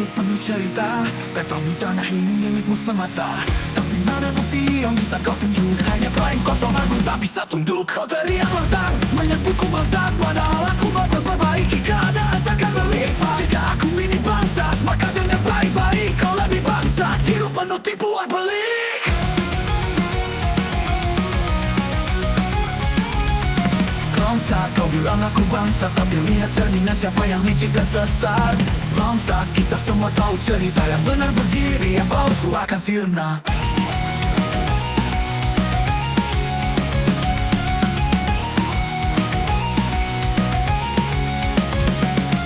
mulut penuh cerita, kata tanah ini milikmu semata. Tapi mana bukti yang bisa kau tunjuk? Hanya klaim kosong aku tak bisa tunduk. Kau teriak lantang, menyebutku bangsa, padahal aku mau memperbaiki keadaan takkan melimpah. Jika aku ini bangsa, maka dengan baik-baik kau lebih bangsa. Hidup penuh tipuan pelik. Bangsa, kau bilang aku bangsa, tapi lihat cerminnya siapa yang licik dan sesat. Bangsa, kita semua tahu cerita yang benar berdiri, yang palsu akan sirna.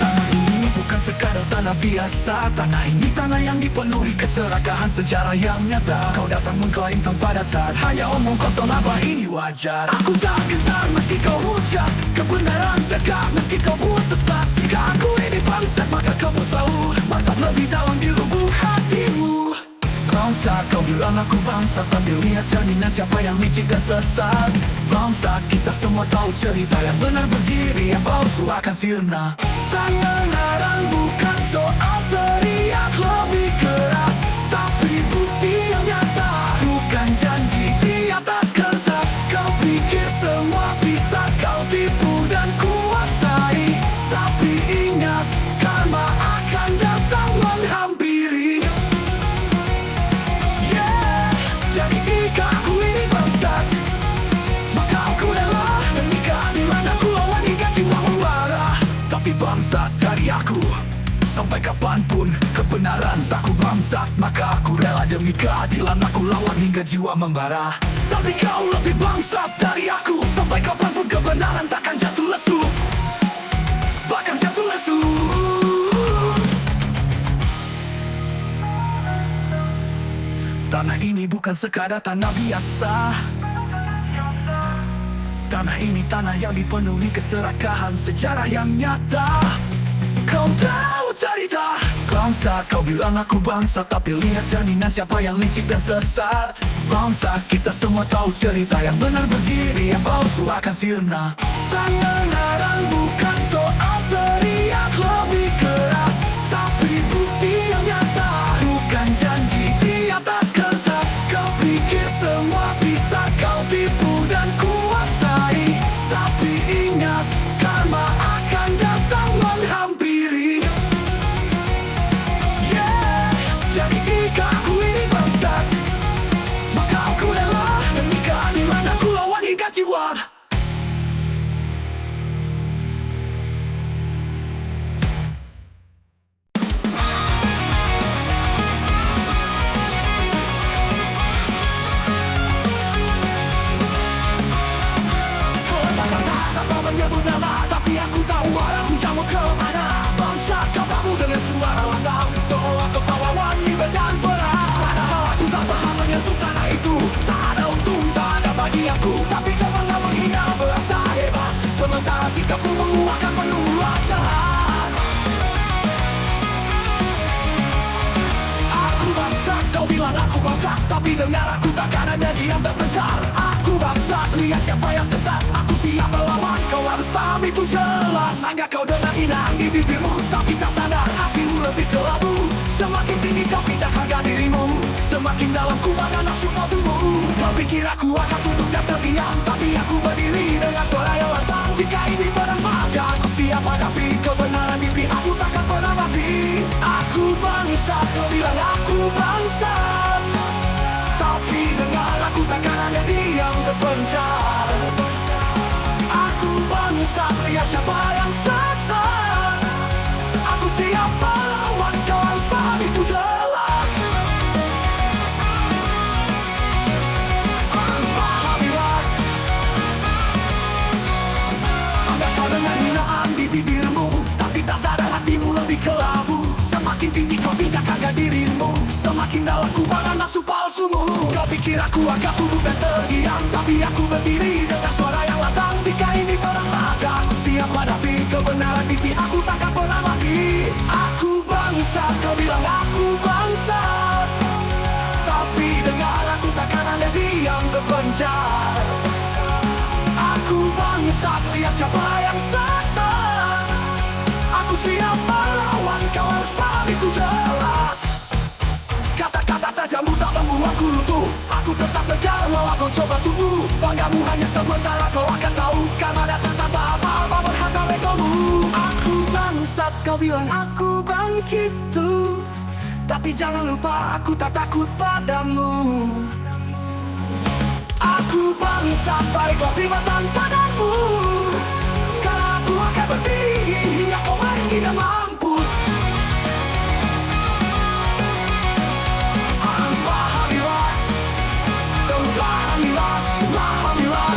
Tanah ini bukan sekadar tanah biasa. Tanah ini tanah yang dipenuhi keserakahan sejarah yang nyata. Kau datang mengklaim tanpa dasar, hanya omong kosong, apa ini wajar? Aku tak gentar meski kau hujat, kebenaran tegak meski kau buat sesat. Jika aku ini bangsat, maka kau pun tahu bangsat lebih dalam di lubuk hatimu. Bangsa, kau bilang aku bangsa, tapi lihat cerminnya siapa yang licik dan sesat. Bangsa, kita semua tahu cerita yang benar berdiri, yang palsu akan sirna. Kebenaran bukan soal teriak lebih keras, tapi bukti yang nyata, bukan janji di atas kertas. Kau pikir semua bisa kau tipu dan kuasai, tapi ingat, karma akan datang menghampiri. Jadi jika aku ini bangsat, maka aku rela demi keadilan aku lawan hingga jiwa membara. Tapi bangsat dari aku, sampai kapanpun kebenaran tak ku bangsat, maka aku rela demi keadilan aku lawan hingga jiwa membara. Tapi kau lebih bangsat dari aku, sampai kapanpun kebenaran takkan jatuh lesu, bahkan jatuh lesu. Tanah ini bukan sekadar tanah biasa. Tanah ini tanah yang dipenuhi keserakahan sejarah yang nyata. Kau tahu cerita bangsa, kau bilang aku bangsa, tapi lihat cerminnya siapa yang licik dan sesat. Bangsa, kita semua tahu cerita yang benar berdiri, yang palsu akan sirna. Kebenaran bukan soal teriak lebih keras, tapi bukti yang nyata, bukan janji di atas kertas. Kau pikir semua bisa kau tipu dan kuasai, tapi ingat, karma akan datang menghampiri. Jadi jika aku ini bangsat, maka aku rela demi keadilan aku lawan hingga jiwa. Menyebut nama, tapi aku tahu arahku jauh kemana. Bangsa, kau bahu dengan suara lantang, seolah kau pahlawan libat dan perang. Padahal aku tak paham menyentuh tanah itu, tak ada untung, tak ada bagi aku. Tapi kau malah menghina berasa hebat, sementara sikapmu menguatkan penuh jahat. Aku bangsa, kau bilang aku bangsa, tapi dengar aku takkan hanya diam terpencar. Aku bangsa, lihat siapa yang sesat, aku siap melawan. Kau harus paham itu jelas. Hanya kau dengar inang di bibirmu, tapi tak sadar hatimu lebih kelabu. Semakin tinggi kau pijak harga dirimu, semakin dalam kubah nafsu palsumu. Kau pikir aku akan tunduk dan terdiam, tapi aku berdiri dengan suara yang lantang. Jika ini perang, maka aku siap hadapi kebenaran di pihakku takkan pernah mati. Aku bangsa, kau bilang aku bangsa, tapi dengar aku takkan hanya diam terpencar. Aku bangsa, lihat siapa yang sesat. Aku siap melawan, kau harus paham itu jelas. Harus paham jelas. Anda kau dengan hinaan di bibirmu, tapi tak sadar hatimu lebih kelabu. Semakin tinggi kau pijak harga dirimu, semakin dalam kubah nafsu palsumu. Kau pikir aku agak tunduk dan terdiam, tapi aku berdiri dengan suara yang lantang. Jika ini perang, maka aku siap hadapi kebenaran di pihakku takkan pernah mati. Aku bangsa, kau bilang aku bangsa, tapi dengar aku takkan hanya diam terpencar. Aku bangsa, lihat siapa yang sesat. Aku siap melawan, kau harus paham itu jelas. aku runtuh, aku tetap tegar walau kau coba tunggu. Banggamu hanya sementara, kau akan tahu karena datang tanpa apa-apa berharga legomu. Aku bangsat, kau bilang aku bangkit tuh, tapi jangan lupa aku tak takut padamu. Aku bangsat, baik kau pribatan padamu, karena aku akan berdiri hingga kau pergi dan mampus. Pahamilah, kau pahamilah, pahamilah.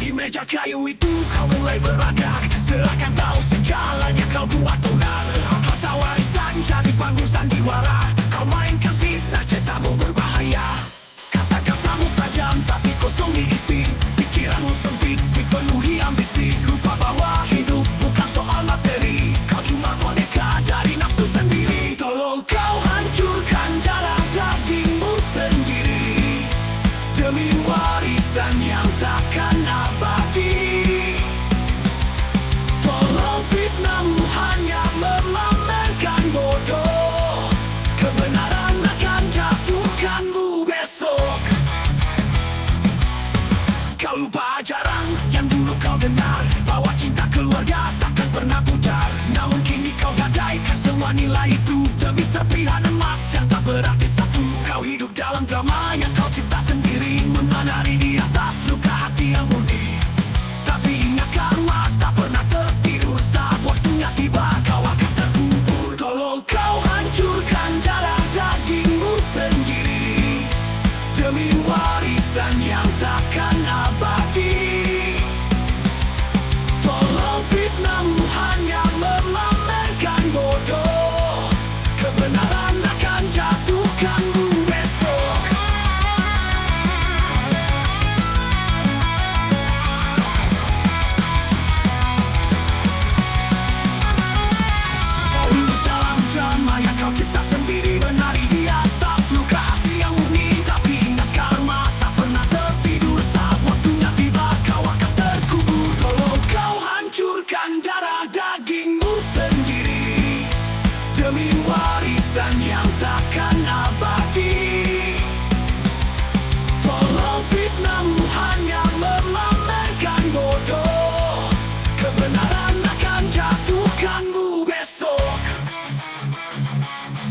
Di meja kayu itu kau mulai berlagak, seakan tahu segalanya kau buat tunar. Harta warisan jadi panggung sandiwara, kau mainkan fitnah cetamu berbahaya. Kata-katamu tajam tapi kosong diisi, pikiranmu sempit dipenuhi ambisi. Lupa bahwa hidup bukan soal materi, kau cuma boneka dari nafsu sendiri. Tolong kau hancurkan darah dagingmu sendiri demi warisan yang takkan abadi. Tolong fitnahmu hanya memamerkan bodoh, kebenaran akan jatuhkanmu besok. Kau lupa ajaran yang dulu kau dengar, bahwa cinta keluarga takkan pernah pudar. Namun kini kau gadaikan semua nilai itu demi serpihan emas yang tak berarti satu. Kau hidup dalam drama yang kau cipta sendiri, menari di atas luka hati yang murni. Tapi ingat karma tak pernah tertidur, saat waktunya tiba kau akan terkubur. Tolong kau hancurkan darah dagingmu sendiri demi warisan yang takkan abadi. Tolong fitnahmu hanya memamerkan bodoh, kebenaran akan jatuhkanmu besok. Kau hidup dalam drama yang kau cipta sendiri, menari di atas luka hati yang murni. Tapi ingat karma tak pernah tertidur, saat waktunya tiba kau akan terkubur. Tolong kau hancurkan darah dagingmu sendiri demi warisan yang takkan abadi. Tolong fitnahmu hanya memamerkan bodoh, kebenaran akan jatuhkanmu besok.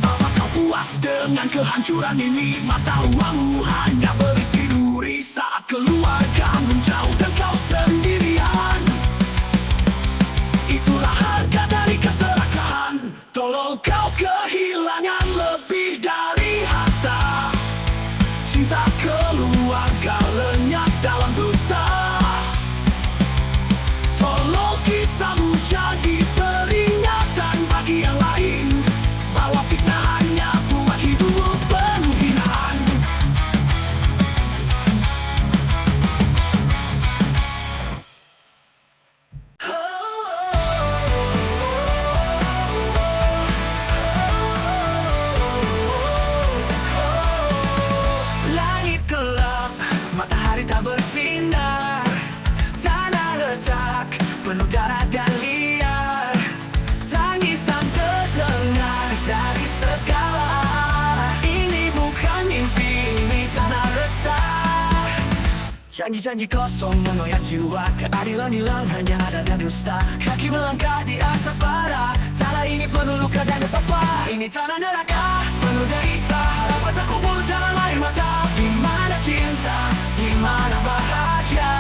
Apa kau puas dengan kehancuran ini? Mata uangmu hanya berisi duri saat keluarga menjauh dan kau sendirian. Itulah harga dari keserakahan. Tolong kau kehilangan lebih dari harta, cinta keluarga lenyap dalam dusta. Tolong kisahmu jadi peringatan bagi yang lain, bahwa fitnah hanya buat hidupmu penuh hinaan. Langit gelap, matahari tak bersinar, tanah retak, penuh darah dan liar. Tangisan terdengar dari segala, ini bukan mimpi, ini tanah resah. Janji-janji kosong mengoyak jiwa, keadilan hilang hanya ada dan dusta. Kaki melangkah di atas bara, tanah ini penuh luka dan nestapa. Ini tanah neraka, penuh derita, harapan terkubur dalam air mata. Di mana cinta, di mana bahagia,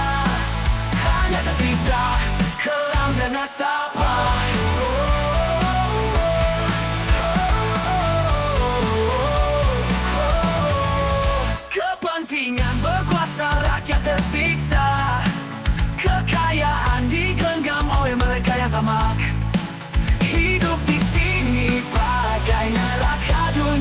hanya tersisa kelam dan nestapa. Kepentingan berkuasa, rakyat tersiksa, kekayaan digenggam oleh mereka yang tamak. Hidup di sini bagai neraka dunia.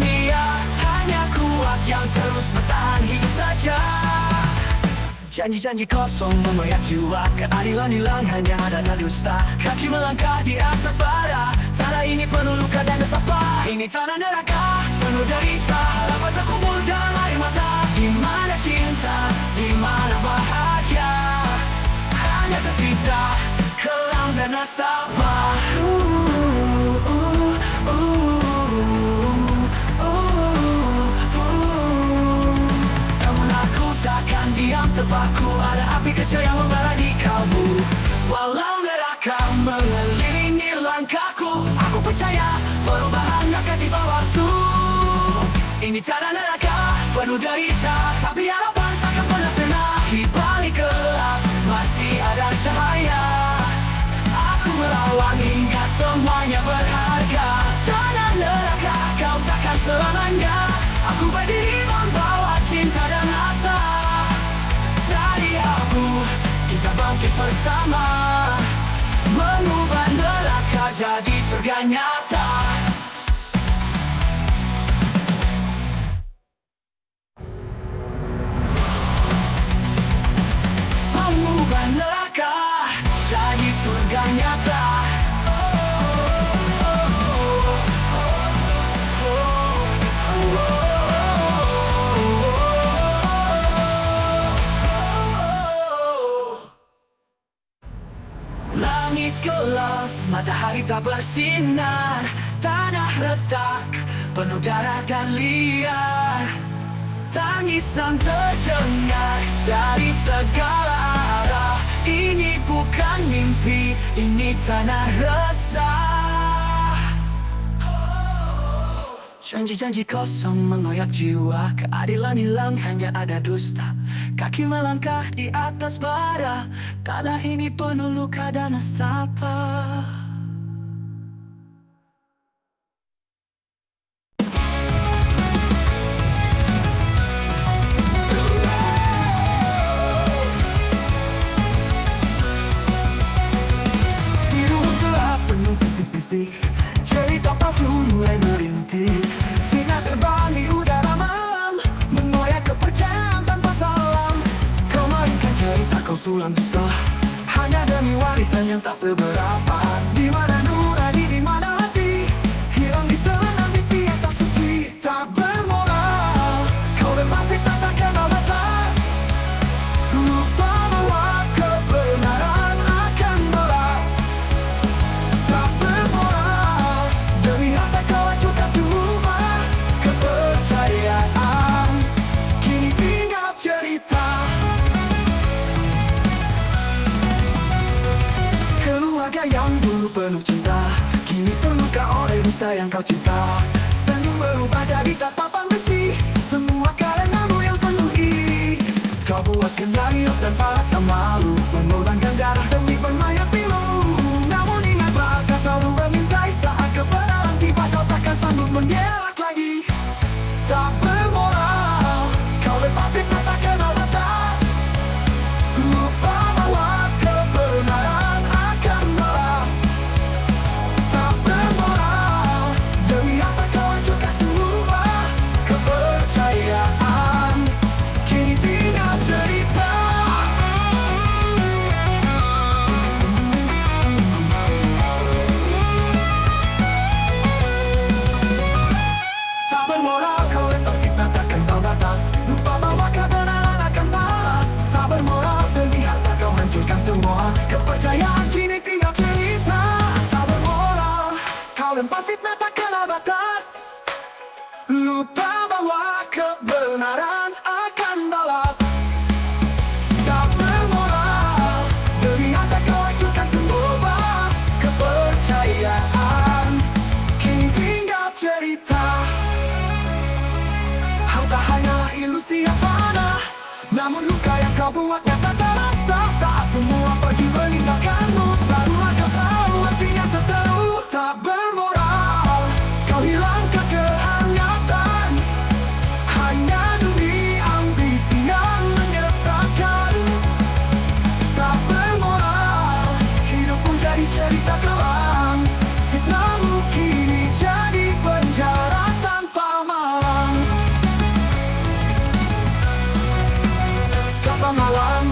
Janji-janji kosong mengoyak jiwa, keadilan hilang hanya ada dusta. Kaki melangkah di atas bara, tanah ini penuh luka dan nestapa. Ini tanah neraka, penuh derita, harapan terkumpul dalam air mata. Di mana cinta, di mana bahagia, hanya tersisa kelam dan nestapa. Namun aku takkan diam terpaku, ada api kecil yang membara di kalbu. Walau neraka mengelilingi langkahku, aku percaya perubahan akan tiba waktu. Ini tanah neraka, penuh derita, tapi harapan takkan pernah sirna. Di balik gelap masih ada cahaya. Aku melawan hingga semuanya berharga. Tanah neraka, kau takkan selamanya. Aku berdiri membawa cinta dan asa. Dari abu, kita bangkit bersama, mengubah neraka jadi surga nyata. Mengubah neraka jadi surga nyata. Langit gelap, matahari tak bersinar, tanah retak, penuh darah dan liar. Tangisan terdengar dari segala arah. Ini bukan mimpi, ini tanah resah. Janji-janji kosong mengoyak jiwa, keadilan hilang hanya ada dusta. Kaki melangkah di atas bara, tanah ini penuh luka dan nestapa. Cerita palsu mulai merintih, fitnah terbang di udara malam, mengoyak kepercayaan tanpa salam. Kau mainkan cerita, kau sulam dusta, hanya demi warisan yang tak seberapa. Di mana nurani, di mana hati, hilang di telan ambisi yang tak suci, tak bermoral. Kau lempar fitnah tak kenal batas, lupa bahwa kebenaran akan balas. Tak bermoral, demi harta kau hancurkan semua kepercayaan. Kini tinggal cerita. Keluarga yang dulu penuh cinta, kini terluka oleh dusta yang kau cinta. Senyum berubah jadi tatapan benci, semua karenamu yang penuh iri. Kau puaskan dari tanpa rasa malu, mengorbankan darah demi bermain pilu. Namun ingat saat kau selalu memintai, saat kebenaran tiba kau takkan sanggup mengelak lagi. Tak bermoral, kau lempar fitnah tak kenal batas, lupa bahwa kebenaran akan balas. Tak bermoral, demi harta kau hancurkan semua kepercayaan. Kini tinggal cerita. Tak bermoral, kau lempar fitnah tak kenal batas, lupa bahwa kebenaran akan balas. Tak bermoral, demi harta kau hancurkan semua kepercayaan. Kini tinggal cerita. Tak bermoral, kau lempar fitnah tak kenal batas, lupa bahwa kebenaran akan balas. Tak bermoral, demi harta kau hancurkan semua kepercayaan. Kini tinggal cerita. Harta hanyalah ilusi yang fana, namun luka yang kau buat nyata terasa. Saat semua pergi meninggalkanmu, barulah kau tahu artinya seteru. Tak bermoral, kau hilangkan kehangatan, hanya demi ambisi yang menyesatkan. Tak bermoral, hidup pun jadi cerita kelam, fitnahmu kini jadi penjara tanpa malam. Tanpa malam,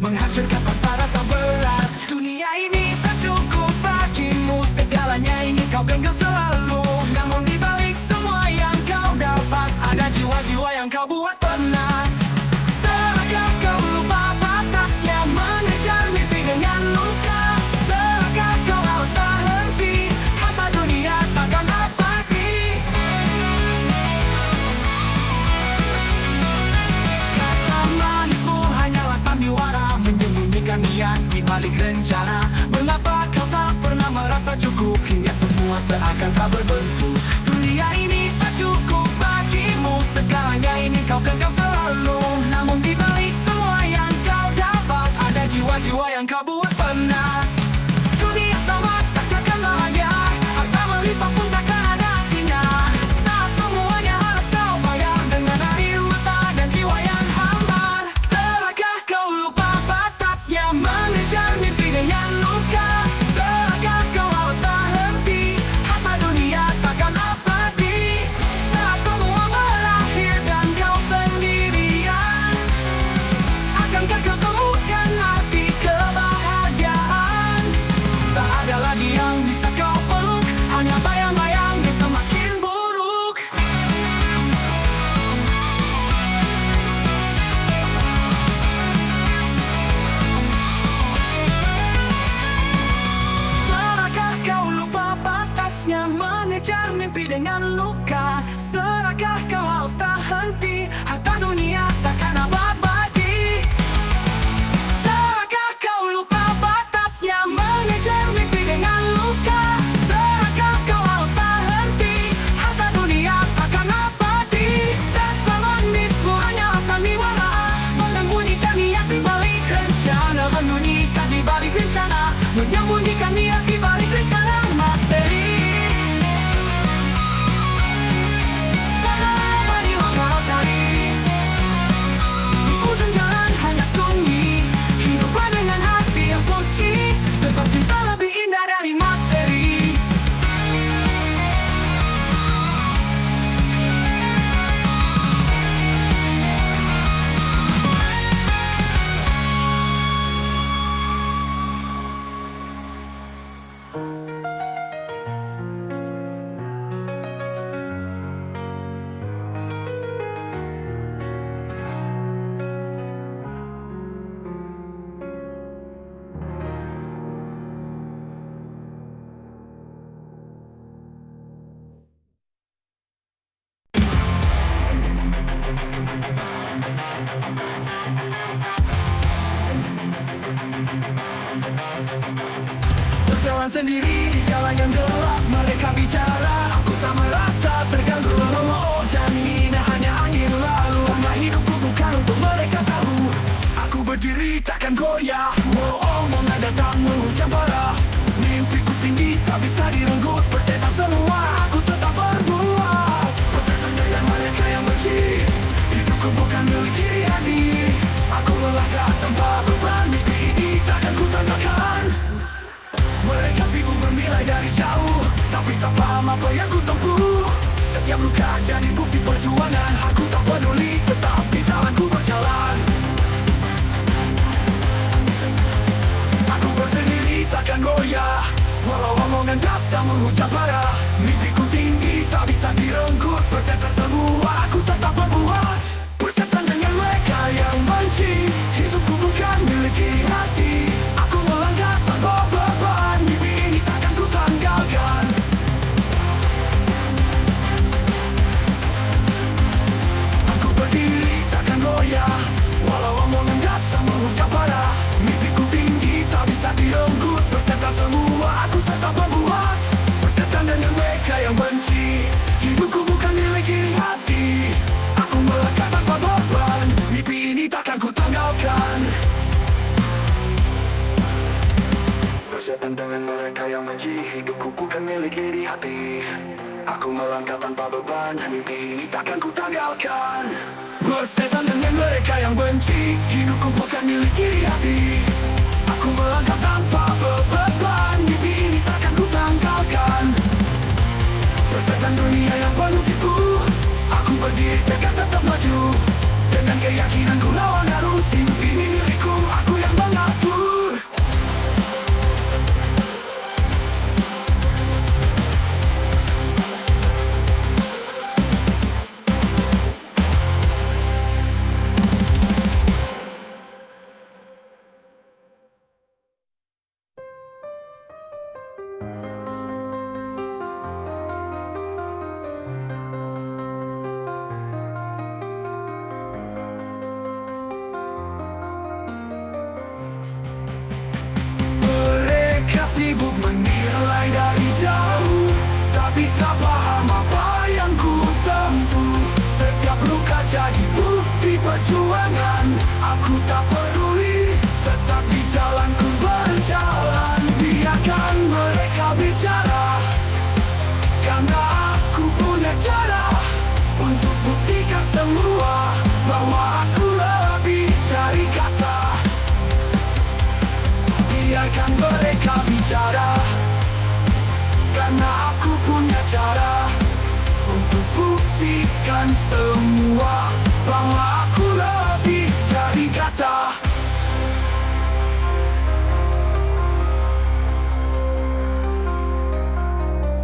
menghancurkan tanpa rasa berat. Dunia ini tak cukup bagimu, segalanya ingin kau genggam selalu. Namun di balik semua yang kau dapat, ada jiwa-jiwa yang kau buat penat. Serakah kau lupa batasnya, mengejar mimpi dengan luka? Serakah kau harus tak henti, harta dunia takkan abadi? Kata manismu hanyalah sandiwara, menyembunyikan niat di balik rencana. Mengapa kau tak pernah merasa cukup, hingga semua seakan tak berbentuk? Dunia ini tak cukup bagimu, segalanya ingin kau genggam selalu. Namun di balik semua yang kau dapat, ada jiwa-jiwa yang kau buat penat. Dunia tamat takkan layak, harta melimpah pun takkan ada artinya, saat semuanya harus kau bayar dengan air mata dan jiwa yang hambar. Serakah kau lupa batasnya, mengejar mimpi dengan luka? Serakah kau harus tak henti, harta dunia takkan abadi? Saat semua berakhir dan kau sendirian, akankah kau temukan arti kebahagiaan? Tak ada lagi yang bisa kau peluk, hanya bayang-bayang yang semakin buruk. Serakah kau lupa batasnya, mengejar mimpi dengan luka? Serakah kau harus tak henti, harta dunia takkan abadi? Serakah kau lupa batasnya, mengejar mimpi dengan luka? Serakah kau harus tak henti, harta dunia takkan abadi? Kata manismu hanyalah sandiwara, menyembunyikan niat di balik rencana. Menyembunyikan di balik rencana, menyembunyikan niat di balik rencana materi. Tak apa yang kau cari, di ujung jalan hanya sunyi. Hiduplah dengan hati yang suci, sebab cinta lebih indah dari materi. Berjalan sendiri di jalan yang gelap, mereka bicara, aku tak merasa terganggu. Oh, dan ini hanya angin lalu, karena hidupku bukan untuk mereka tahu. Aku berdiri takkan goyah, omongan datang menghujam parah. Mimpiku tinggi tak bisa direnggut, persetan semua aku tetap berbuat. Persetan dengan mereka yang benci, hidupku bukan milik kiri hati. Aku melangkah tanpa beban, mimpi ini takkan ku tanggalkan. Mereka sibuk bernilai dari jauh, tapi tak paham apa yang ku tempuh. Setiap luka jadi bukti perjuangan, aku tak peduli, tetap di jalanku berjalan. Aku berdiri takkan goyah, walau omongan datang menghujam parah. Mimpiku tinggi tak bisa direnggut, persetan semua aku tetap berbuat. Persetan dengan mereka yang benci, hidupku bukan milik kiri hati. Aku melangkah tanpa beban, mimpi ini takkan ku tanggalkan. Aku berdiri takkan goyah, walau omongan datang menghujam parah. Mimpiku tinggi tak bisa direnggut, persetan semua aku tetap berbuat. Persetan dengan mereka yang benci, hidupku bukan milik kiri hati. Aku melangkah tanpa beban, mimpi ini takkan ku tanggalkan. Persetan dengan mereka yang benci, hidupku bukan milik kiri hati. Aku melangkah tanpa beban, mimpi ini takkan ku tanggalkan. Persetan dengan mereka yang benci, hidupku bukan milik kiri hati. Aku melangkah tanpa beban, mimpi ini takkan ku tanggalkan. Persetan dunia yang penuh tipu, aku berdiri tegak tetap maju. Dengan keyakinan ku lawan arus, mimpi ini milikku, aku yang sibuk menilai dari jauh, tapi tak paham apa yang ku tempuh. Setiap luka jadi bukti perjuangan. Aku tak peduli, tetap di jalanku berjalan. Biarkan mereka bicara, karena aku punya cara untuk buktikan semua bahwa aku lebih dari kata. Biarkan mereka bicara, karena aku punya cara untuk buktikan semua bahwa aku lebih dari kata.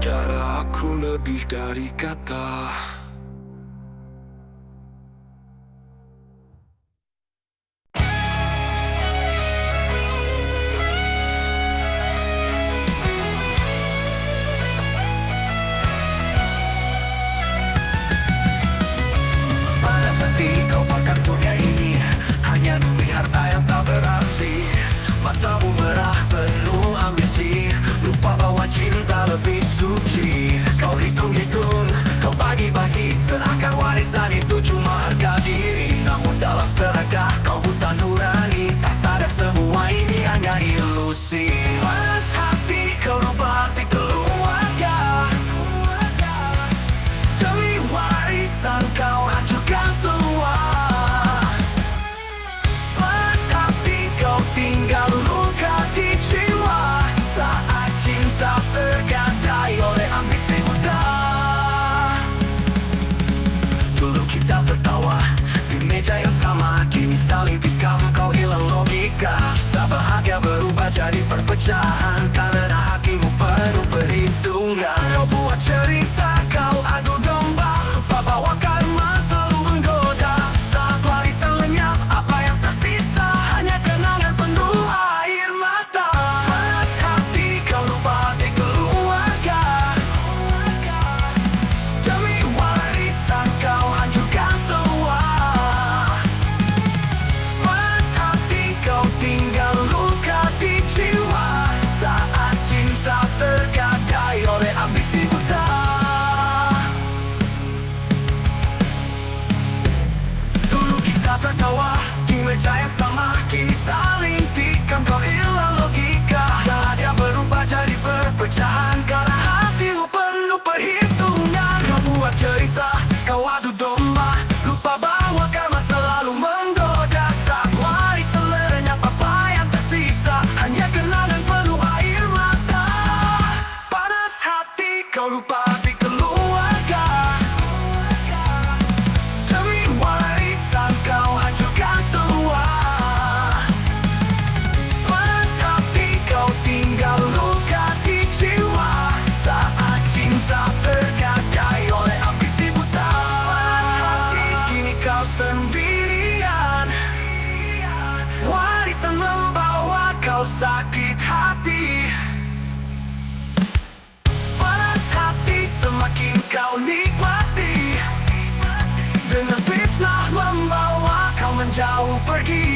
Cara aku lebih dari kata. Panas hati kau makan dunia ini, hanya demi harta yang tak berarti. Matamu merah penuh ambisi, lupa bahwa cinta lebih suci. Kau hitung-hitung, kau bagi-bagi, serahkan warisan itu cuma harga diri. Namun dalam serakah kau buta nurani, tak sadar semua ini hanya ilusi. Panas hati kau rubah hati keluarga, demi warisan kau hancurkan semua. Panas hati kau tinggal luka di jiwa, saat cinta tergadai oleh ambisi buta. Dulu kita tertawa di meja yang sama, kini saling tikam kau hilang logika. Kisah bahagia berubah jadi perpecahan, karena hatimu penuh perhitungan. Kau buat cerita, kau adu domba, lupa bahwa karma selalu menggoda. Saat warisan lenyap, apa yang tersisa hanya kenangan penuh air mata. Panas hati kau lupa hati keluarga, demi warisan kau hancurkan semua. Panas hati kau tinggal luka di jiwa, saat cinta tergadai oleh ambisi buta. Dulu kita tertawa di meja yang sama, kini saling tikam kau hilang logika. Dia berubah jadi perpecahan, karena hatimu penuh perhitungan. Kau buat cerita, kau adu domba, lupa bahwa karma selalu menggoda. Saat warisan lenyap, apa yang tersisa hanya kenangan penuh air mata. Panas hati kau lupa hati keluarga, demi warisan kau hancurkan semua. Panas hati kau tinggal luka di jiwa, saat cinta tergadai oleh ambisi buta. Panas hati kini kau sendirian, warisan membawa kau sakit hati. Panas hati semakin kau nikmati, dengan fitnah membawa kau menjauh pergi.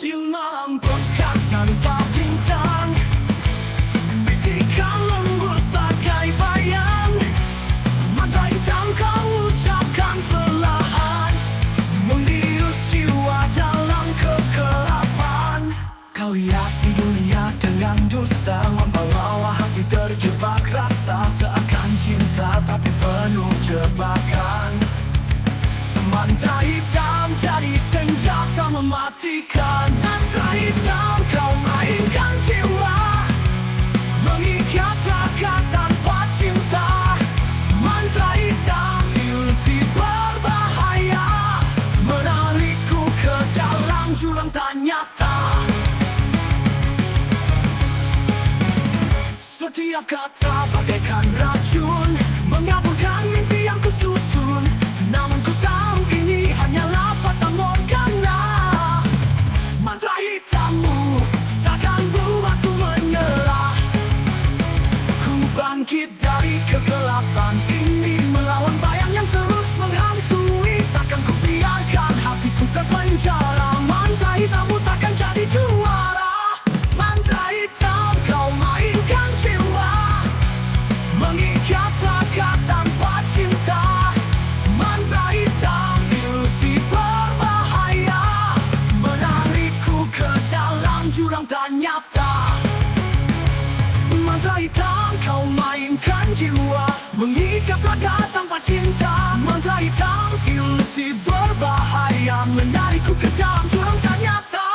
Di malam pekat tanpa bintang, bisikan lembut bagai bayang. Mantra hitam kau ucapkan perlahan, membius jiwa dalam kegelapan. Kau hiasi dunia dengan dusta, membawa hati terjebak rasa. Seakan cinta tapi penuh jebakan. Mantra hitam jadi senjata mematikan. Mantra hitam kau mainkan jiwa, mengikat raga tanpa cinta. Mantra hitam ilusi berbahaya. Setiap kata bagaikan racun, mengaburkan mimpi yang kususun. Namun ku tahu ini hanyalah fata morgana. Mantra hitammu takkan buatku menyerah. Ku bangkit dari kegelapan ini, melawan bayang yang terus menghantui. Takkan ku biarkan hatiku terpenjara. Mantra hitammu takkan jadi juara. Mantra hitam kau mainkan jiwa, mengikat raga tanpa cinta. Mantra hitam ilusi berbahaya, menarikku ke dalam jurang tak nyata. Mantra hitam kau mainkan jiwa, mengikat raga tanpa cinta. Mantra hitam ilusi berbahaya, menarikku ke dalam jurang tak nyata.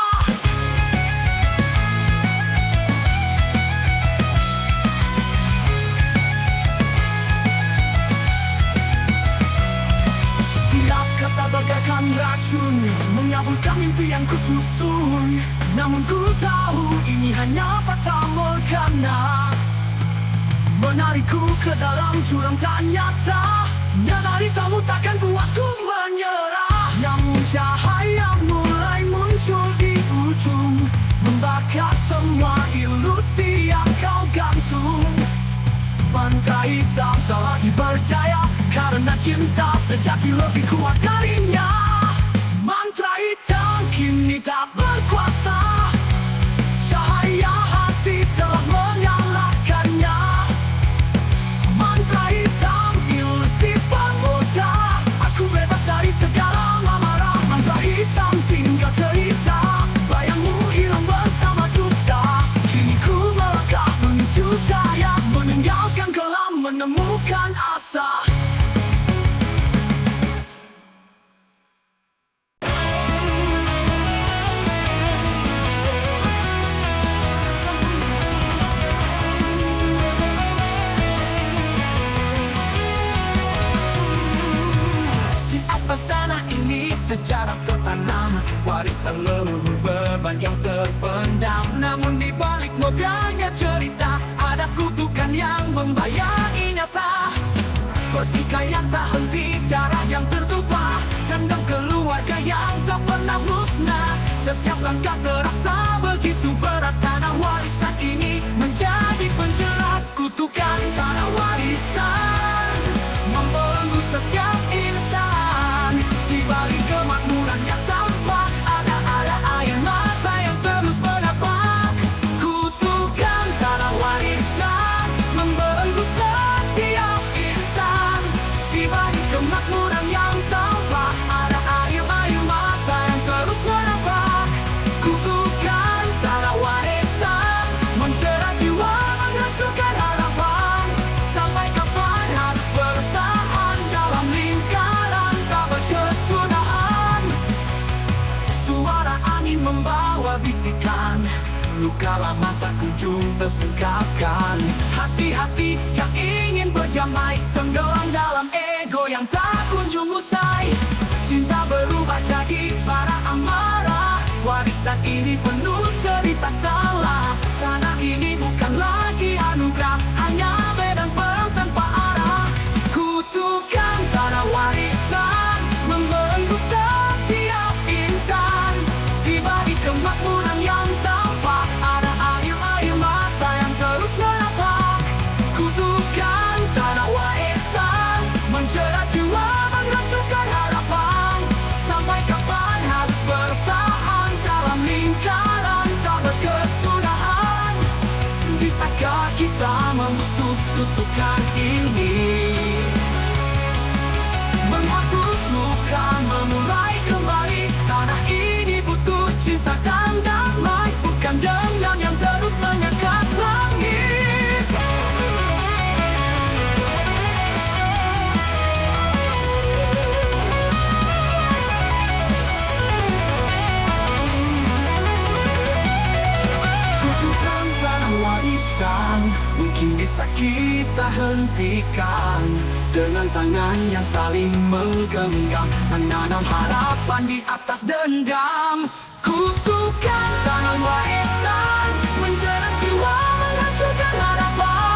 Setiap kata bagaikan racun, mengaburkan mimpi yang kususun. Namun ku tahu ini hanya fata morgana, menarikku ke dalam jurang tak nyata. Nyata hitammu takkan buatku menyerah. Namun cahaya mulai muncul di ujung, membakar semua ilusi yang kau gantung. Mantra hitam tak lagi berdaya, karena cinta sejati lebih kuat darinya. Mantra hitam kini tak berkuasa, cahaya hati telah menyalakannya. Mantra hitam ilusi pemuda, aku bebas dari segala amarah. Mantra hitam tinggal cerita, bayangmu hilang bersama dusta. Kini ku melangkah menuju jaya, meninggalkan kelam, menemukan asa. Di atas tanah ini sejarah tertanam, warisan leluhur beban yang terpendam. Namun di balik megahnya cerita, ada kutukan yang membayangi nyata. Pertikaian tak henti, darah yang tertumpah, dendam keluarga yang tak pernah musnah. Setiap langkah terasa begitu berat, tanah warisan ini menjadi penjerat. Kutukan tanah warisan membelenggu setiap insan. Di balik kemakmuran yang tampak, ada air mata yang terus menapak. Kutukan tanah warisan membelenggu setiap insan. Di balik kemakmuran yang tampak, ada air mata yang terus menapak. Kutukan tanah warisan menjerat jiwa, menghancurkan harapan. Sampai kapan harus bertahan dalam lingkaran tak berkesudahan? Suara angin membawa bisikan, luka lama tak kunjung tersingkapkan. Hati-hati yang ingin berdamai, tenggelam dalam ego yang tak kunjung usai. Cinta berubah jadi bara amarah, warisan ini penuh cerita salah. Tanah ini bukan lagi anugerah, hanya medan perang tanpa arah. Kutukan tanah warisan membelenggu setiap insan. Di balik kemakmuran yang tampak, ada air mata yang terus menapak. Kutukan tanah warisan menjerat jiwa, menghancurkan harapan. Sampai kapan harus bertahan dalam lingkaran tak berkesudahan? Bisakah kita memutus kutukan ini, menghapus luka, memulai kembali? Tanah ini butuh cinta dan damai, bukan dendam yang terus menyekat langit. Kutukan tanah warisan mungkin bisa kita hentikan dengan tangan yang saling menggenggam, menanam harapan di atas dendam. Kutukan tanah warisan menjerat jiwa, menghancurkan harapan.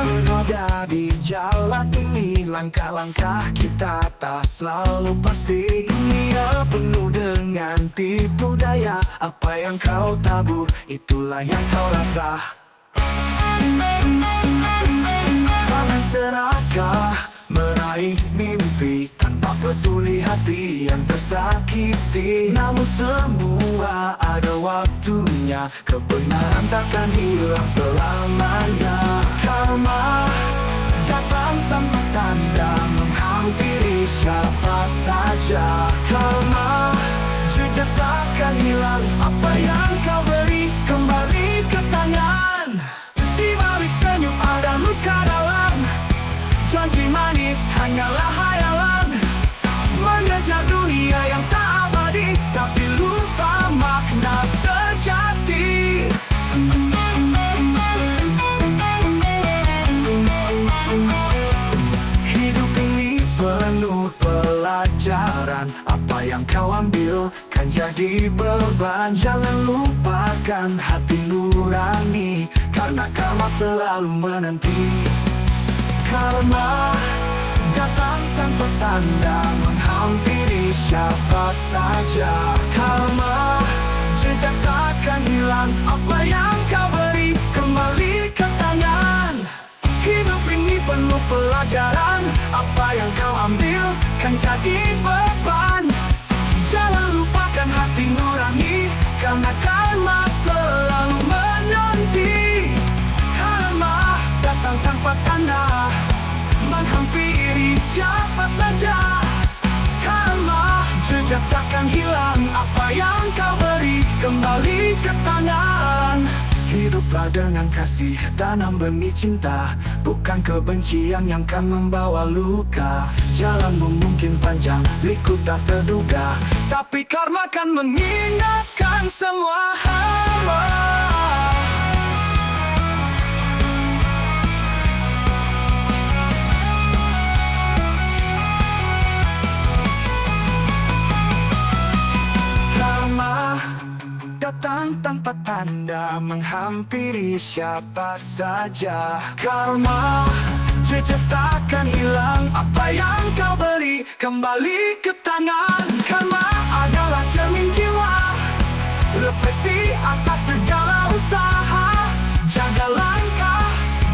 Berada di jalan ini, langkah-langkah kita tak selalu pasti. Dunia penuh dengan tipu daya, apa yang kau tabur, itulah yang kau rasa. Tangan serakah meraih mimpi, tanpa peduli hati yang tersakiti. Namun semua ada waktunya, kebenaran takkan hilang selamanya. Karma datang tanpa tanda, menghampiri siapa saja. Karma jejak takkan hilang, apa yang kau beri kembali ke tangan. Di balik senyum ada luka dalam, janji manis hanyalah hayalan. Mengejar dunia yang tak abadi, tapi lupa makna sejati. Hidup ini penuh pelajaran, apa yang kau ambil kan jadi beban. Jangan lupakan hati nurani, karena karma selalu menanti. Karma datang tanpa tanda, menghampiri siapa saja. Karma jejak takkan hilang, apa yang kau beri kembali ke tangan. Hidup ini penuh pelajaran, apa yang kau ambil kan jadi beban. Jangan lupakan hati nurani, karena karma selalu menanti. Karma datang tanpa tanda, menghampiri siapa saja. Karma jejak takkan hilang, apa yang kau beri kembali ke tangan. Hiduplah dengan kasih, tanam benih cinta, bukan kebencian yang kan membawa luka. Jalanmu mungkin panjang, liku tak terduga, tapi karma kan mengingatkan semua hamba. Datang tanpa tanda, menghampiri siapa saja. Karma jejak takkan hilang, apa yang kau beri kembali ke tangan. Karma adalah cermin jiwa, refleksi atas segala usaha. Jaga langkah,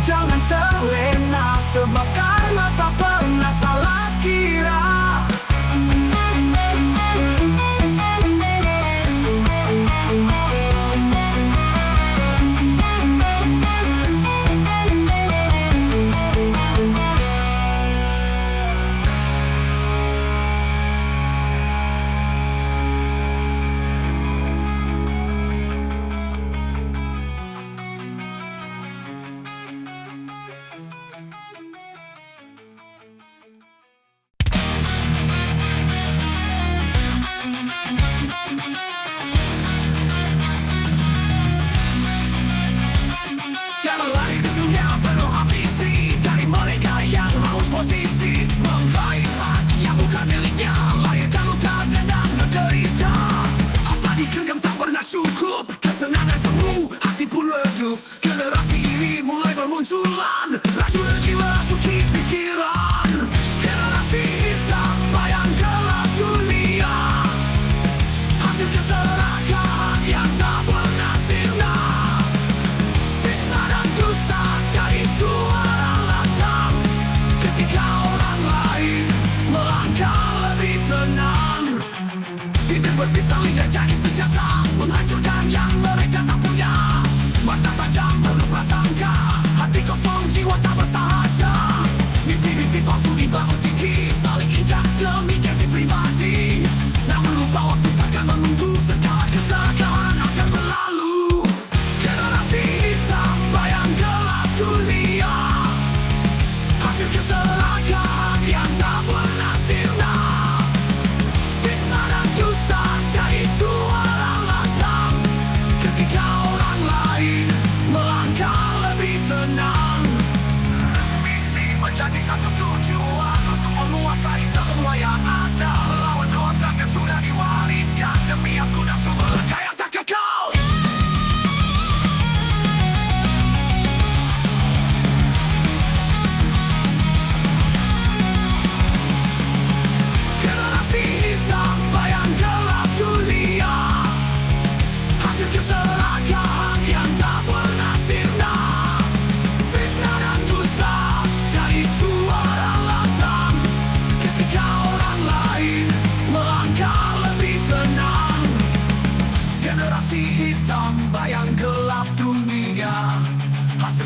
jangan terlena, sebab karma tak pernah salah kira. Jangan lari ke dunia penuh ambisi, dari mereka yang haus posisi, mengklaim hati yang bukan miliknya, lahirkan luka dan menderita. Apa digenggam tak pernah cukup, kesenangan semu, hati pun redup. Generasi ini mulai bermunculan, racun gila suki pikiran. Generasi hitam bayang gelap dunia, hasil keserakahan yang tak pernah sirna. Jadi suara lantang ketika orang lain melangkah lebih tenang. Bibir berpisah lidah jadi senjata, menghancurkan yang mereka tak punya. Mata tajam penuh prasangka, hati kosong jiwa tak bersahaja. Mimpi-mimpi palsu dibangun tinggi, saling injak demi gengsi pribadi. Namun lupa waktu takkan menunggu, segala kesalahan akan berlalu. Generasi hitam bayang gelap dunia, hasil keserakahan yang tak pernah sirna. Fitnah dan dusta jadi suara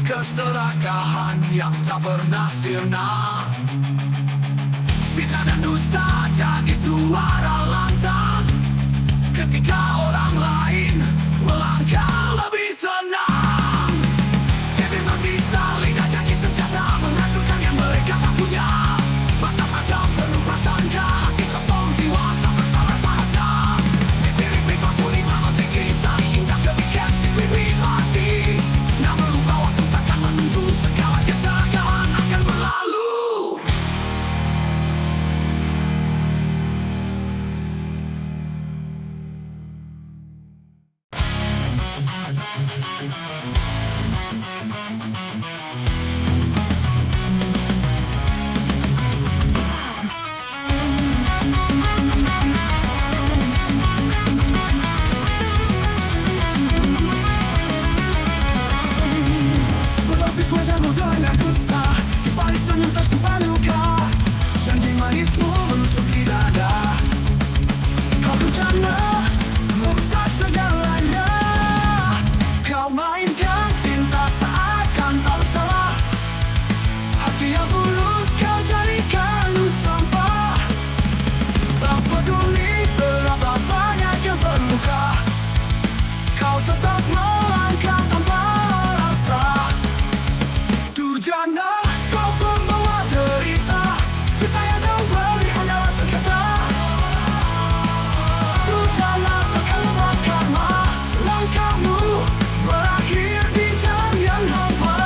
keserakahan yang tak pernah sirna. Fitnah dan dusta jadi suara lantang ketika orang lain melangkah lebih tenang. Memang bisa lidah janji senjata menghancurkan yang mereka tak punya. Mata tajam penuh prasangka, hati kosong jiwa tak bersalah sahaja. Mimpi-mimpi palsu lima tinggi saling injak demikian si pimpin hati. Namun lupa waktu takkan menunggu, segala keserakahan akan berlalu. Berlapis wajahmu dengan dusta, di balik senyum tersimpan luka. Janji manismu menusuki dada. Kau rencana merusak segalanya. Kau mainkan cinta seakan tak bersalah. Hati yang tulus kau jadikan sampah. Tak peduli berapa banyak yang terluka, kau tetap melangkah tanpa rasa. Durjana, kau pembawa derita, cinta yang kau beri hanyalah sengketa. Durjana, takkan lepas karma, langkahmu berakhir di jalan yang hampa.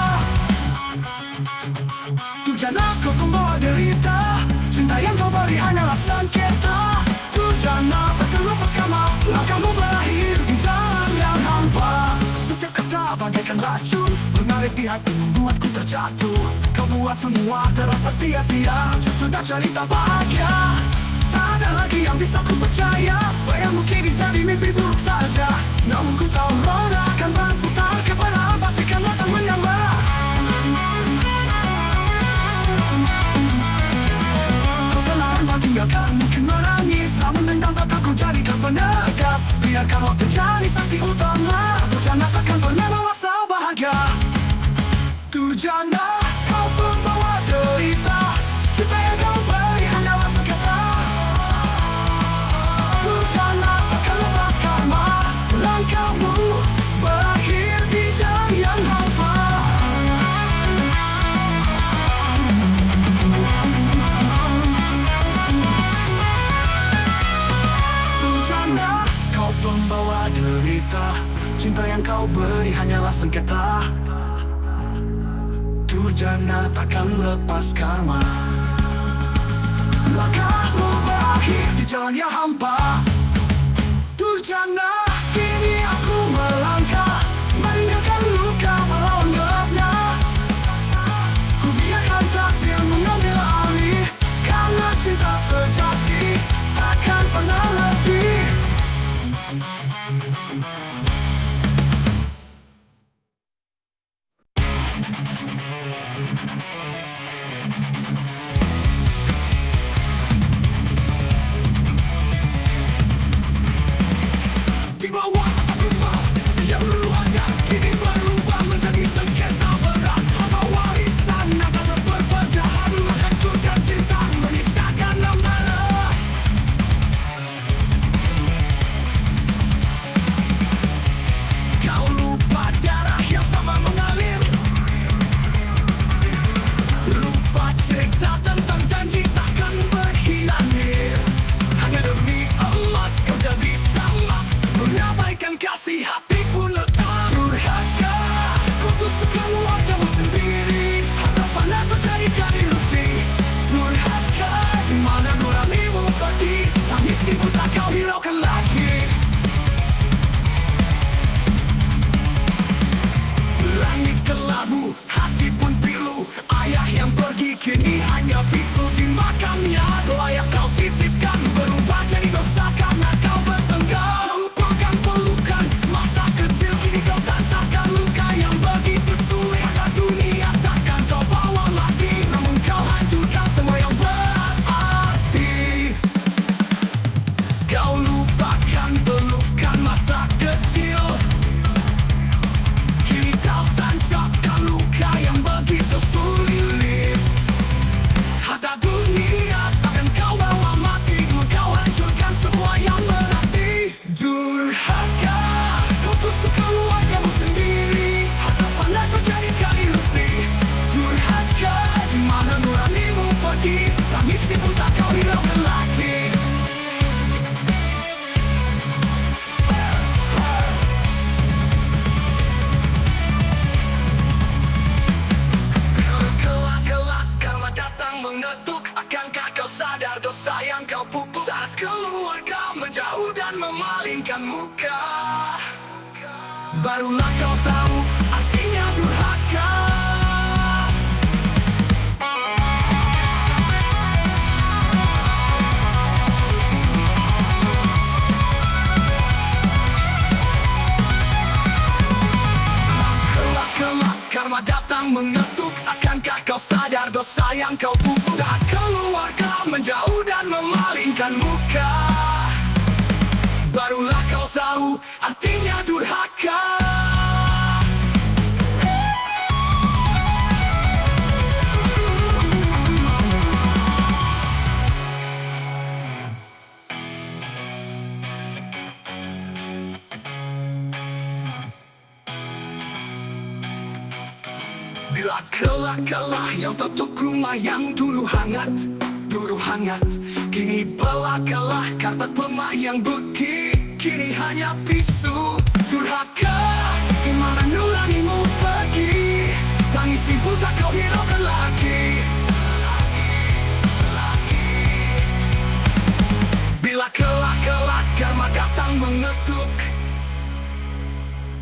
Durjana, kau pembawa derita, cinta yang kau beri hanyalah sengketa. Durjana, takkan lepas karma, langkahmu berakhir di jalan yang hampa. Setiap kata bagaikan racun menarik di hati, membuatku terjatuh. Kau buat semua terasa sia-sia, sudah cerita bahagia. Tak ada lagi yang bisa ku percaya, bayangmu kini jadi mimpi buruk saja. Namun ku tahu roda akan berputar kepada pastikan datang menyambar. Kau perlahan tinggalkan mungkin menangis, namun dendam tak ku jadikan penegas. Biarkan waktu jadi saksi utama, Durjana takkan pernah merasa bahagia. Durjana, kau pembawa derita, cinta yang kau beri hanyalah sengketa. Durjana, takkan lepas karma, langkahmu berakhir di jalan yang hampa. Durjana, kau pembawa derita, cinta yang kau beri hanyalah sengketa. Durjana, takkan lepas karma, langkahmu berakhir di jalan yang hampa. Durjana, kini aku melangkah, meninggalkan luka melawan gelapnya. Ku biarkan takdir mengambil alih, karena cinta sejati takkan pernah lebih. Di bawah rumah yang luluhannya kini berubah menjadi sengketa berat. Harta warisan akan berpecahan, menghancurkan cinta, menyisakan lembaran. Kau lupa darah yang sama mengalir. barulah kau tahu artinya durhaka. Kelak karma datang mengetuk, akankah kau sadar dosa yang kau pupuk? Saat keluar kau menjauh dan memalingkan muka, barulah kau tahu artinya durhaka. Bila kelak yang tutup rumah yang dulu hangat, kini belakalah karpet lemah yang kini hanya pisu. Durhaka, dimana nuranimu pergi? Tangisi buta kau hiraukan lagi. Bila kelak karma datang mengetuk,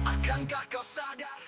akankah kau sadar?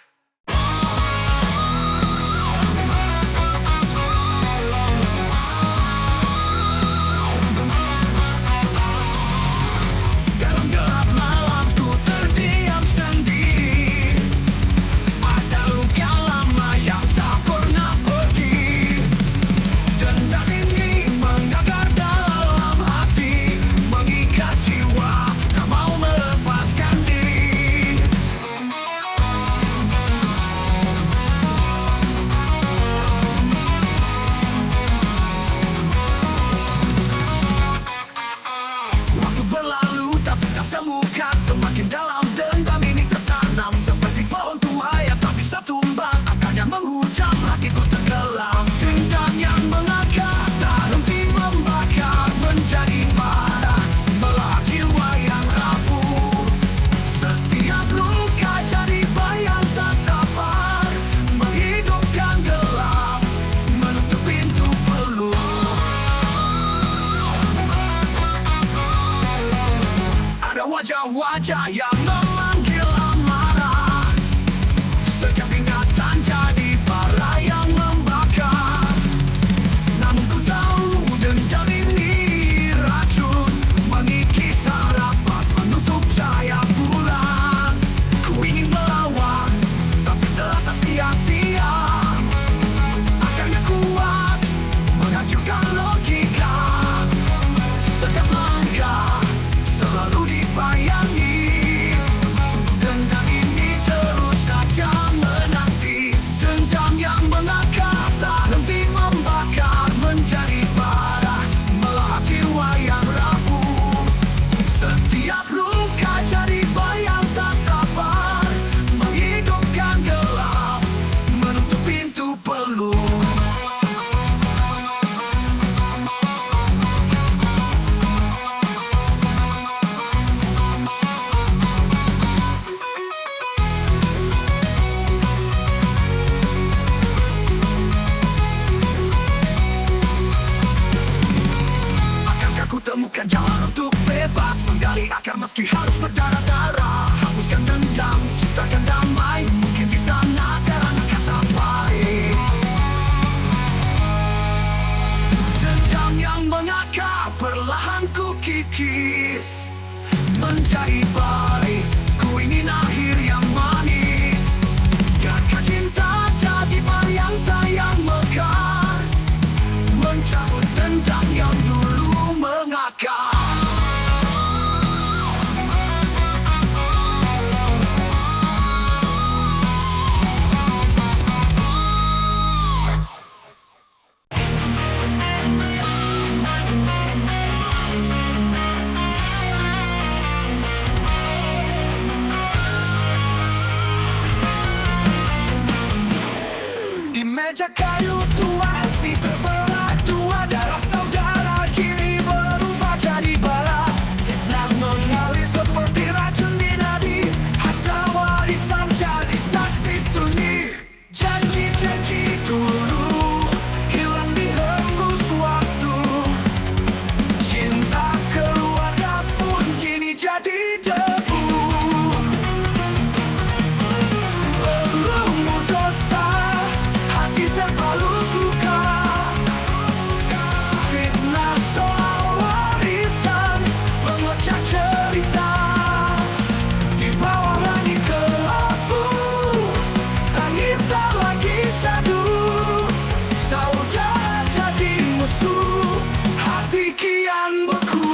Semakin dalam dendam ini tertanam seperti pohon tua yang tak bisa tumbang, akarnya menghujam hatiku tenggelam. Dendam yang mengakar tak henti membakar, menjadi marah melahap jiwa yang rapuh. Setiap luka jadi bayang tak sabar, menghidupkan gelap, menutup pintu peluh. Ada wajah-wajah yang memanggil amarah, setiap ingatan jadi bara yang membakar. Namun ku tahu dendam ini racun, mengikis harapan, menutup cahaya bulan. Ku ingin melawan, tapi terasa sia-sia. Akarnya kuat, menghancurkan logika. Setiap langkah selalu dibayangi. Dendam ini terus saja menanti. Dendam yang mengakar tak henti membakar, menjadi bara melahap jiwa yang rapuh. Setiap luka jadi bayang tak sabar, menghidupkan gelap, menutup pintu peluh. Temukan jalan untuk bebas, menggali akar meski harus berdarah-darah. Hapuskan dendam, ciptakan damai, mungkin di sana terang akan sampai. Dendam yang mengakar perlahan ku kikis, menjadi baik, ku ingin akhir yang manis. Biarkan cinta jadi bayang tak yang mekar, mencabut dendam yang dulu mengakar. Di meja kayu tua, hati terbelah dua, darah saudara kini berubah jadi bara. Fitnah mengalir seperti racun di nadi, harta warisan jadi saksi sunyi. Janji-janji dulu hilang di hembus waktu, cinta keluarga pun kini jadi debu. bisa lagi syahdu. Saudara jadi musuh, hati kian beku.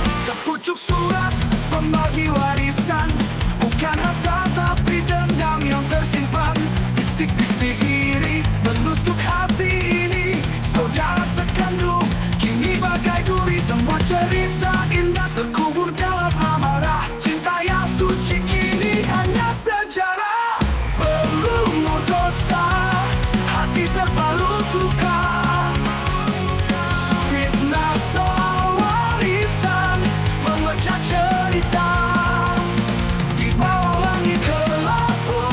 Sepucuk surat pembagi warisan, bukan harta tapi dendam yang tersimpan. Bisik-bisik iri menusuk hati ini. Saudara sekandung kini bagai duri. Semua cerita indah terkubur dalam amarah. Cinta yang suci kini hanya sejarah. Berlumur dosa, hati terbalut luka. Fitnah soal warisan memecah cerita. Di bawah langit kelabu,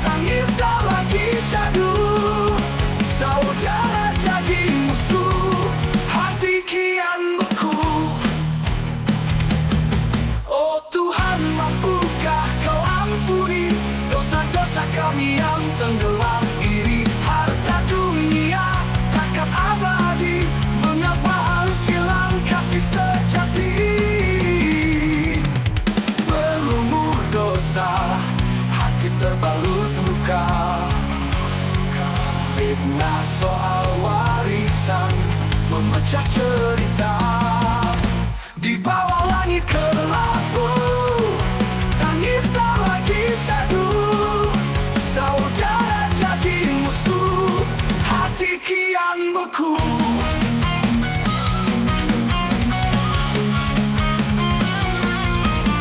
tangislah lagi syahdu. Saudara jadi musuh, hati kian beku. Oh Tuhan, mampukah Kau ampuni dosa-dosa kami yang tenggelam iri. Harta dunia takkan abadi, mengapa harus hilang kasih sejati? Berlumur dosa, hati terbalut luka. Fitnah soal warisan memecah cerita. Di bawah langit kelabu, tangislah lagi syahdu. Saudara jadi musuh, hati kian beku.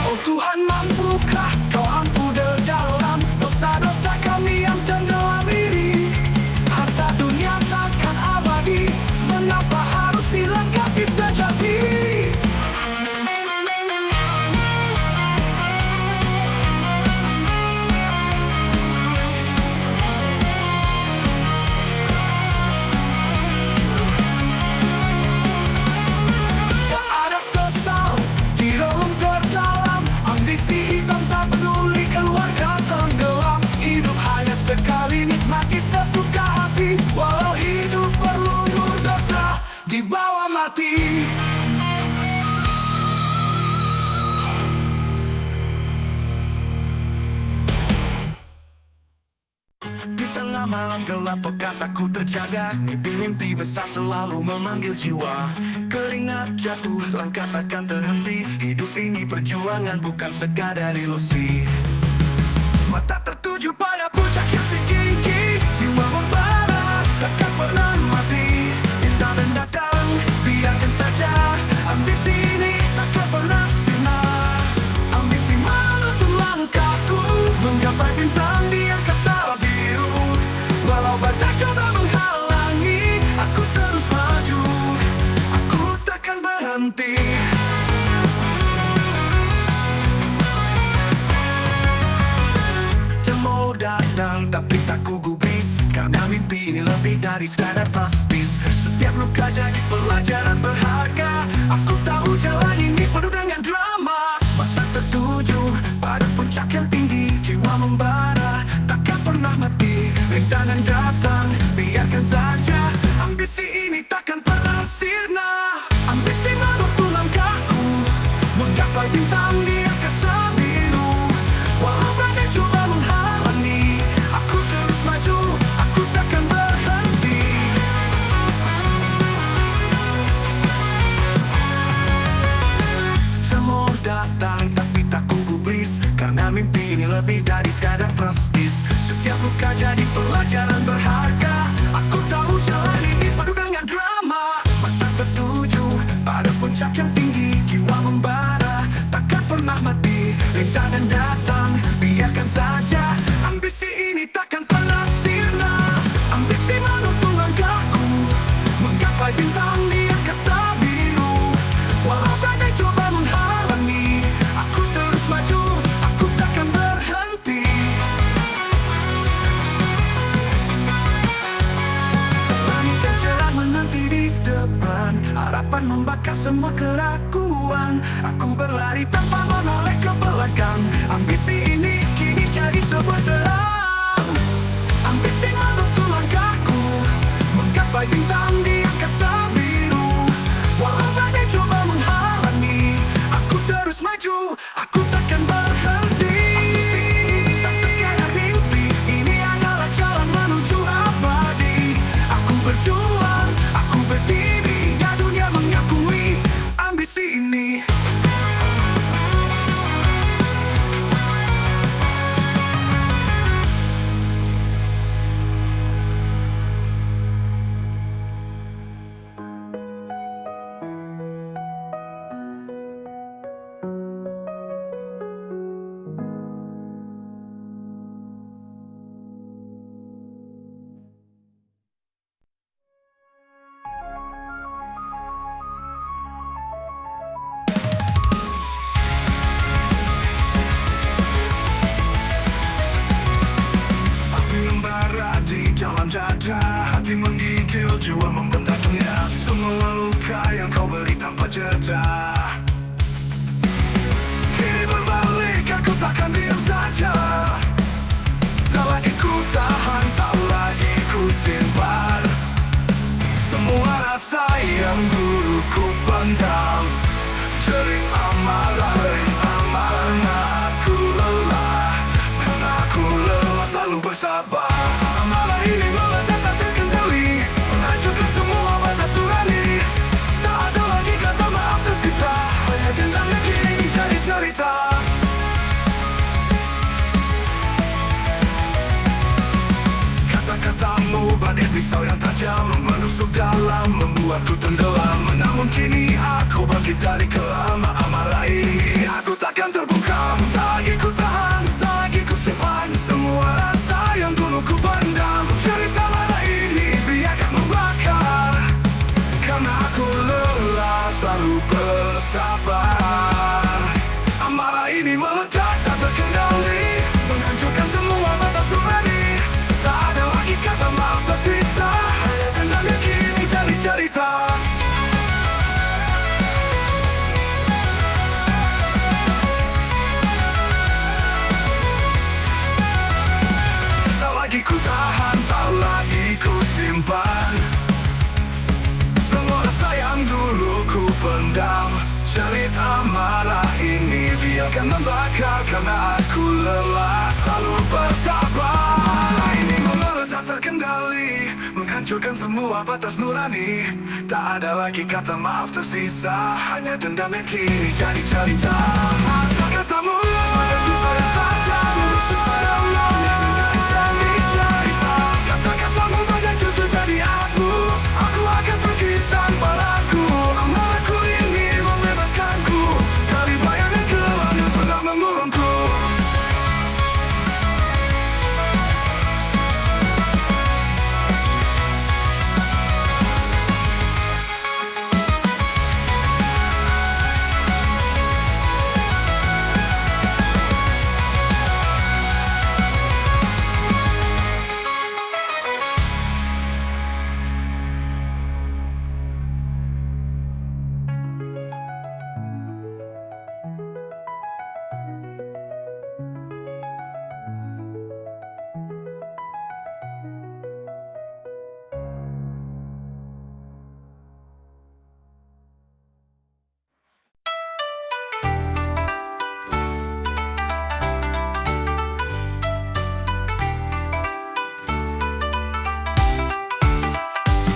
Oh Tuhan, mampukah Kau ampu dalam dosa-dosa kami yang tenggelam iri. Harta dunia takkan abadi, mengapa harus hilang kasih sejati? Tak ada sesal di relung terdalam. Ambisi hitam tak peduli keluarga tenggelam. Hidup hanya sekali, nikmati sesuka hati. Walau hidup berlumur dosa, dibawa mati. Di tengah malam gelap pekat aku terjaga. Mimpi-mimpi besar selalu memanggil jiwa. Keringat jatuh, langkah takkan terhenti. Hidup ini perjuangan, bukan sekadar ilusi. Mata tertuju pada puncak yang tinggi. Jiwa membara, takkan pernah mati. Indah dan datang, biarkan saja. Ambisi ini takkan pernah sirna. Ambisi menuntun langkahku, menggapai bintang di angkasa biru. Walau badai coba menghalangi, aku terus maju. Aku takkan berhenti. Demo datang tapi tak ku gubris, karena mimpi ini lebih dari sekadar pastis. Setiap luka jadi pelajaran berharga. Aku tahu jalan ini penuh dengan drama. Mata tertuju pada puncak yang tinggi. Jiwa membara, takkan pernah mati. Rintangan datang, biarkan saja. Ambisi ini takkan pernah sirna. Ambisi menuntun langkahku, menggapai bintang di angkasa biru. Walau badai coba menghalangi, aku terus maju. Aku takkan berhenti. Semua datang tapi tak ku gubris, karena mimpi ini lebih dari sekadar prestis. Setiap luka jadi pelajaran berharga. Aku tahu jalan ini penuh dengan drama. Mata tertuju pada puncak yang tinggi. Jiwa membara, takkan pernah mati. Rintangan datang, biarkan saja. Ambisi ini takkan pernah sirna. Ambisi menuntun langkahku, menggapai bintang di angkasa biru. Walau badai coba menghalangi, aku terus maju. Aku takkan berhenti. Langit yang cerah menanti di depan. Harapan membakar semua keraguan. Aku berlari tanpa menoleh ke belakang. Ambisi ini kini jadi sebuah terang. Ambisi menuntun langkahku, menggapai bintang di angkasa biru. Walau badai coba menghalangi, aku terus maju. Badai pisau yang tajam menusuk dalam, membuatku tenggelam. Namun kini aku bangkit dari kelam. Amarah ini aku takkan terbungkam. Tak lagi ku tahan, tak lagi ku simpan semua rasa yang dulu ku pendam. Cerita marah ini biarkan membakar, karena aku lelah selalu bersabar. Amarah ini meledak tak terkendali, menghancurkan semua batas nurani. Tak ada lagi kata maaf tersisa, hanya dendam yang kini jadi cerita. Tak lagi ku tahan, tak lagi ku simpan semua rasa yang dulu ku pendam. Cerita amarah ini biarkan membakar, karena aku lelah selalu bersabar. Amarah ini meledak terkendali, menghancurkan semua batas nurani. Tak ada lagi kata maaf tersisa, hanya dendam yang kini jadi cerita. Kata-katamu bagai pisau yang tajam menusuk dalam, yang menjadi cerita. Kata-katamu bagai tujuh jadi aku akan pergi tanpa laku. Amarahku ini membebaskanku dari bayangan kelam yang pernah mengurungku.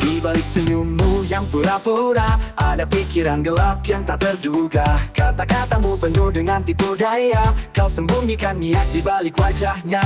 Di balik senyummu yang pura-pura, ada pikiran gelap yang tak terduga. Kata-katamu penuh dengan tipu daya, kau sembunyikan niat di balik wajahnya.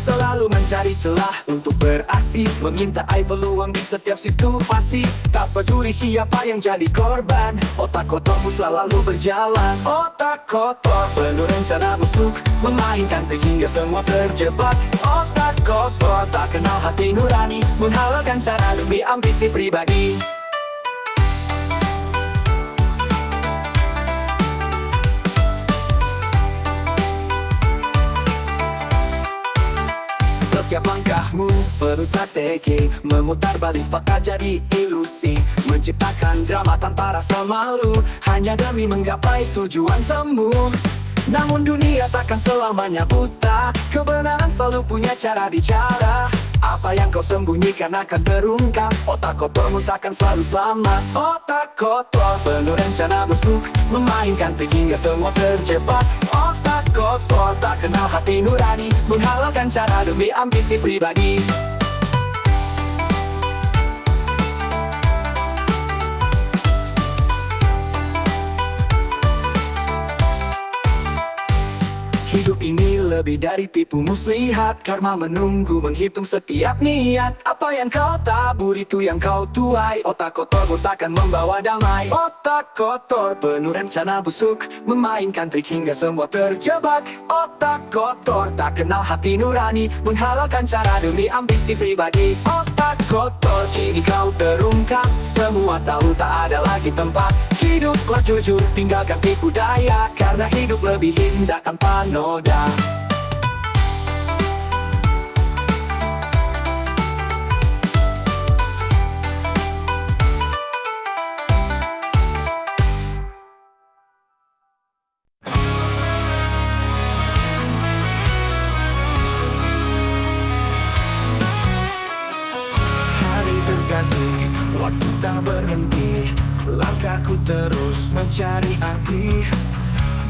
Selalu mencari celah untuk beraksi, mengintai peluang di setiap situasi. Tak peduli siapa yang jadi korban, otak kotormu selalu berjalan. Otak kotor penuh rencana busuk, memainkan trik hingga semua terjebak. Otak kotor tak kenal hati nurani, menghalalkan cara demi ambisi pribadi. Setiap langkahmu perlu strategi, memutar balik fakta jadi ilusi, menciptakan drama tanpa rasa malu, hanya demi menggapai tujuan semu. Namun dunia takkan selamanya buta, kebenaran selalu punya cara bicara. Apa yang kau sembunyikan akan terungkap, otak kotormu takkan selalu selamat. Otak kotor penuh rencana busuk, memainkan trik hingga semua terjebak. Otak kotor tak kenal hati nurani, menghalalkan cara demi ambisi pribadi. Hidup ini lebih dari tipu muslihat, karma menunggu menghitung setiap niat. Apa yang kau tabur itu yang kau tuai, otak kotormu takkan membawa damai. Otak kotor penuh rencana busuk, memainkan trik hingga semua terjebak. Otak kotor tak kenal hati nurani, menghalalkan cara demi ambisi pribadi. Otak kotor kini kau terungkap, semua tahu tak ada lagi tempat. Hiduplah jujur, tinggalkan tipu daya, karena hidup lebih indah tanpa noda. Hari berganti, waktu tak berhenti, langkahku terus mencari arti.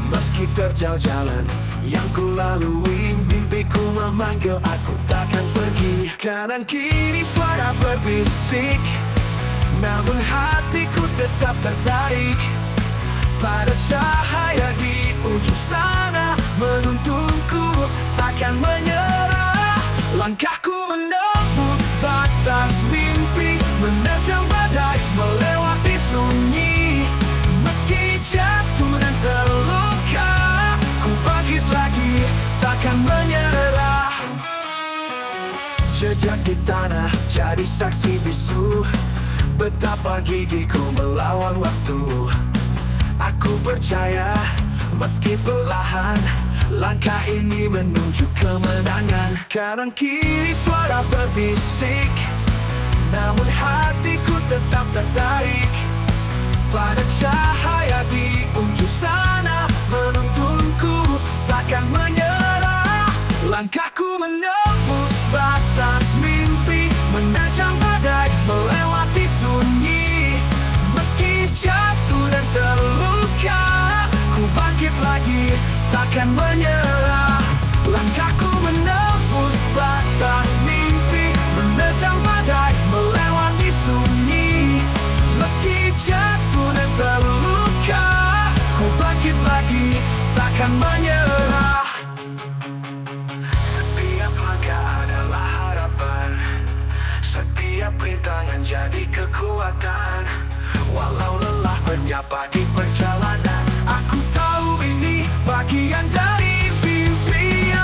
Meski terjal jalan yang ku lalui, mimpiku memanggil aku takkan pergi. Kanan kiri suara berbisik, namun hatiku tetap tertarik pada cahaya di ujung sana, menuntunku takkan menyerah. Langkahku menembus batas jejak di tanah, jadi saksi bisu betapa gigihku melawan waktu. Aku percaya, meski perlahan, langkah ini menuju kemenangan. Kanan kiri suara berbisik, namun hatiku tetap tertarik pada cahaya di ujung sana menuntunku, takkan menyerah. Langkahku menembus batas mimpi, menerjang badai, melewati sunyi. Meski jatuh dan terluka, ku bangkit lagi, takkan menyerah. Langkahku menembus batas mimpi, menerjang badai, melewati sunyi. Meski jatuh dan terluka, ku bangkit lagi, takkan menyerah. Setiap langkah adalah harapan, setiap rintangan jadi kekuatan. Walau lelah menyapa di perjalanan, aku tahu ini bagian dari impian.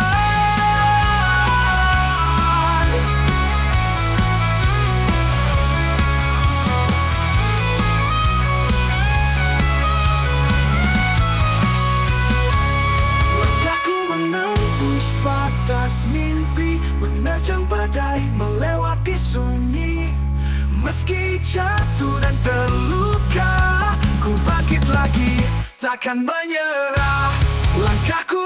Langkahku menembus batas mimpi, menerjang badai, melewati sunyi. Meski jatuh dan terluka, ku bangkit lagi, takkan menyerah. Langkahku